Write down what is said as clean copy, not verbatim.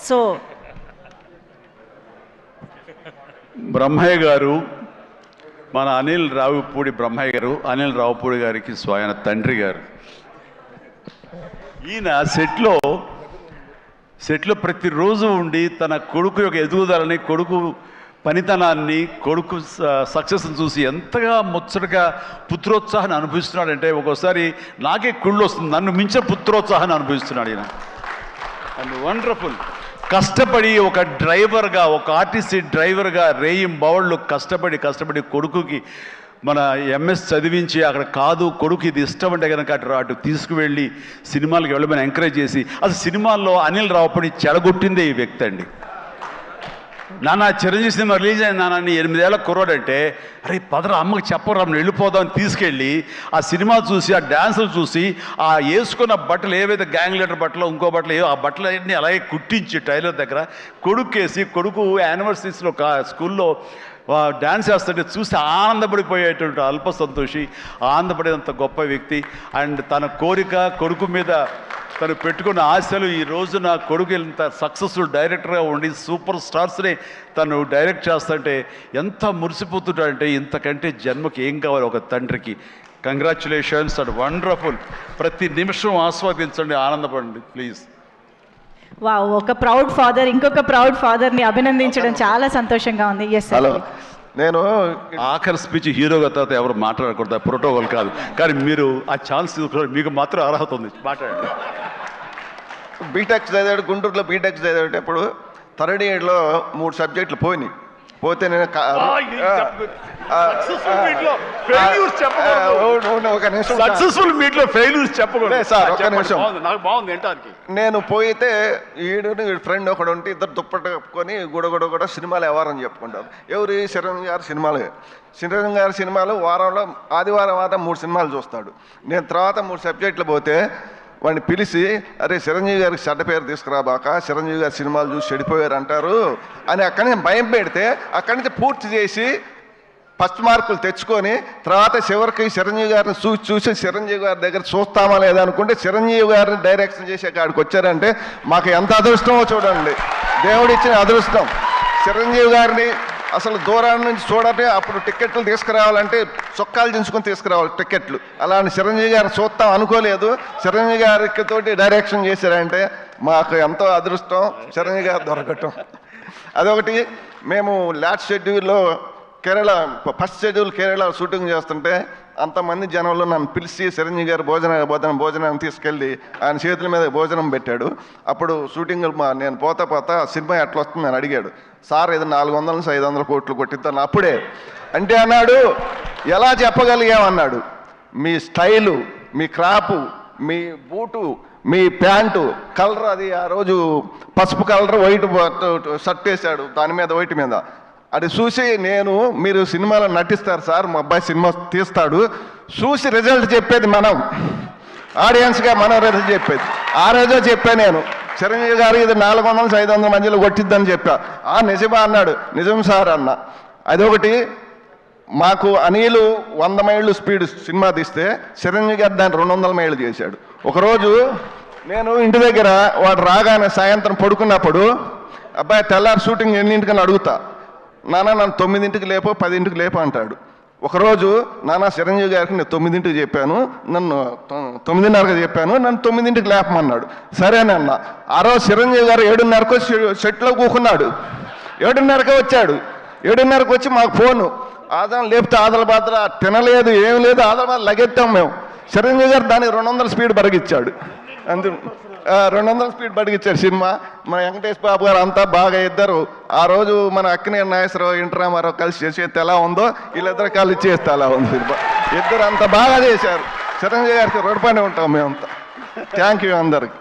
So Brahmaiah గారు, మన అనిల్ రావుపూడి బ్రహ్మయ్య గారు, అనిల్ రావుపూడి గారికి స్వయం తండ్రి గారు. ఈయన సెట్లో ప్రతిరోజు ఉండి తన కొడుకు యొక్క ఎదుగుదలని, కొడుకు పనితనాన్ని, కొడుకు సక్సెస్ని చూసి ఎంతగా ముచ్చటగా పుత్రోత్సాహాన్ని అనుభవిస్తున్నాడంటే ఒక్కోసారి నాకే కుళ్ళు వస్తుంది. నన్ను మించిన పుత్రోత్సాహాన్ని అనుభవిస్తున్నాడు ఈయన. And wonderful. కష్టపడి ఒక డ్రైవర్గా, ఒక ఆర్టీసీ డ్రైవర్గా రేయింబవళ్ళు కష్టపడి కొడుకుకి మన ఎంఎస్ చదివించి అక్కడ కాదు కొడుకు ఇది ఇష్టం అంటే కనుక అటు తీసుకువెళ్ళి సినిమాలకు వెళ్ళమని ఎంకరేజ్ చేసి, అసలు సినిమాల్లో అనిల్ రావుపూడి చెడగొట్టిందే ఈ వ్యక్తి అండి. నాన్న చిరంజీవి సినిమా రిలీజ్ అయిన నాన్న 8 ఏళ్ళ కుర్రాడంటే, అరే పదరా అమ్మకి చెప్పరా వెళ్ళిపోదామని తీసుకెళ్ళి ఆ సినిమా చూసి, ఆ డ్యాన్సులు చూసి, ఆ వేసుకున్న బట్టలు ఏవైతే గ్యాంగ్ లీడర్ బట్టలు, ఇంకో బట్టలు ఆ బట్టలన్నీ అలాగే కుట్టించి టైలర్ దగ్గర కొడుకేసి, కొడుకు యానివర్సరీస్లో స్కూల్లో డ్యాన్స్ చేస్తుంటే చూసి ఆనందపడిపోయేటువంటి అల్ప సంతోషి, ఆనందపడేంత గొప్ప వ్యక్తి. అండ్ తన కోరిక, కొడుకు మీద తను పెట్టుకున్న ఆశలు, ఈ రోజు నా కొడుకు ఇంత సక్సెస్ఫుల్ డైరెక్టర్గా ఉండి సూపర్ స్టార్స్ని తను డైరెక్ట్ చేస్తుంటే ఎంత మురిసిపోతుంటాడంటే, ఇంతకంటే జన్మకి ఏం కావాలి ఒక తండ్రికి. Congratulations and wonderful. ప్రతి నిమిషం ఆస్వాదించండి, ఆనందపడండి ప్లీజ్. ఒక ప్రౌడ్ ఫాదర్ ఇంకొక ప్రౌడ్ ఫాదర్ని అభినందించడం చాలా సంతోషంగా ఉంది. ఎస్ హలో, నేను ఆఖరి స్పీచ్ హీరోగా తర్వాత ఎవరు మాట్లాడకూడదు, ప్రోటోకాల్ కాదు, కానీ మీరు ఆ ఛాన్స్ తీసుకున్నారు, మీకు మాత్రం అర్హత ఉంది, మాట్లాడండి. బీటెక్ చదివాడు, గుంటూరులో బీటెక్ చదివేటప్పుడు థర్డ్ ఇయర్లో 3 సబ్జెక్టులు పోతే నేను ఒక నిమిషం సక్సెస్ఫుల్ మీట్లో ఫెయిల్యూర్స్ చెప్పకూడదు సార్, ఒక నిమిషం. నాకు బాగుంది ఏంటానికి. నేను పోయితే వీడి ఫ్రెండ్ ఒకడు ఉంటే ఇద్దరు దుప్పట్ట కప్పుకొని గుడగుడ సినిమాలు ఎవరని చెప్పుకుంటారు. ఎవరు? చిరంజీవి గారి సినిమాలు. చిరంజీవి గారి సినిమాలు వారంలో ఆదివారం 3 సినిమాలు చూస్తాడు. నేను తర్వాత 3 సబ్జెక్టులు పోతే వాడిని పిలిచి, అరే చిరంజీవి గారికి చెడ్డ పేరు తీసుకురాబాక, చిరంజీవి గారి సినిమాలు చూసి చెడిపోయారు అంటారు అని అక్కడి నుంచి భయం పెడితే, అక్కడి నుంచి పూర్తి చేసి ఫస్ట్ మార్కులు తెచ్చుకొని తర్వాత చివరికి చిరంజీవి గారిని చూసి చిరంజీవి గారి దగ్గర చూస్తామా లేదా అనుకుంటే చిరంజీవి గారిని డైరెక్షన్ చేసే కాడికి వచ్చారంటే మాకు ఎంత అదృష్టమో చూడండి. దేవుడిచ్చిన అదృష్టం. చిరంజీవి గారిని అసలు దూరం నుంచి చూడండి, అప్పుడు టికెట్లు తీసుకురావాలంటే చొక్కాలు దించుకొని తీసుకురావాలి టికెట్లు. అలాంటి చిరంజీవి గారిని చూస్తాం అనుకోలేదు. చిరంజీవి గారికి తోటి డైరెక్షన్ చేశారంటే మాకు ఎంతో అదృష్టం చిరంజీవి గారు దొరకటం. అదొకటి. మేము లాస్ట్ షెడ్యూల్లో ఫస్ట్ షెడ్యూల్ కేరళ షూటింగ్ చేస్తుంటే అంతమంది జనంలో నన్ను పిలిచి చిరంజీవి గారు భోజనాన్ని తీసుకెళ్ళి ఆయన చేతుల మీద భోజనం పెట్టాడు. అప్పుడు షూటింగ్ నేను పోతా సినిమా ఎట్లా వస్తుంది అని అడిగాడు. సార్ ఇది 400 నుంచి 500 కోట్లు కొట్టిద్దాను అప్పుడే అంటే అన్నాడు. ఎలా చెప్పగలిగామన్నాడు? మీ స్టైలు, మీ క్రాపు, మీ బూటు, మీ ప్యాంటు కలర్, అది ఆ రోజు పసుపు కలర్ వైట్ షర్ట్ వేశాడు, దాని మీద వైట్ మీద. అది చూసి మీరు సినిమాలో నటిస్తారు సార్, మా అబ్బాయి సినిమా తీస్తాడు, చూసి రిజల్ట్ చెప్పేది మనం, ఆడియన్స్గా మనం రిజల్ట్ చెప్పేది. ఆ రోజే చెప్పా నేను, చిరంజీవి గారు ఇది 400 నుంచి 500 మధ్యలో కొట్టిద్దని చెప్పా. నిజమా అన్నాడు. నిజం సార్ అన్న. అదొకటి. మాకు అనిలు 100 మైళ్ళు స్పీడ్ సినిమా తీస్తే చిరంజీవి గారు దాన్ని 200 మైళ్ళు చేశాడు. ఒకరోజు నేను ఇంటి దగ్గర వాడు రాగానే సాయంత్రం పడుకున్నప్పుడు, అబ్బాయి తెల్లారి షూటింగ్ ఎన్నింటికని అడుగుతా, నాన్న నన్ను 9ంటికి లేపో 10ంటికి లేపో అంటాడు. ఒకరోజు నాన్న చిరంజీవి గారికి నేను 9ంటికి చెప్పాను, నన్ను 9:30కి చెప్పాను, నన్ను 9ంటికి లేపమన్నాడు. సరేనన్న. ఆ రోజు చిరంజీవి గారు 7:30కు సెట్లో కూకున్నాడు. 7:30కే వచ్చాడు. 7:30కి వచ్చి మాకు ఫోను, ఆదం లేపితే ఆదలబాదల తినలేదు, ఏం లేదు, ఆదలబాదల లగెత్తాం మేము. చిరంజీవి గారు దానికి 200 స్పీడ్ బరిగిచ్చాడు. 200 స్పీడ్ బడిగిచ్చారు సినిమా. మన వెంకటేష్ బాబు గారు అంతా బాగా ఇద్దరు. ఆ రోజు మన అక్కినేని నాగేశ్వరరావు, ఎన్టీ రామారావు కలిసి చేస్తే ఎలా ఉందో వీళ్ళిద్దరు కలిసి చేస్తే అలా ఉంది సినిమా. ఇద్దరు అంత బాగా చేశారు. చిరంజీవి గారికి రుణపడి ఉంటాం మేమంతా. థ్యాంక్ యూ అందరికి.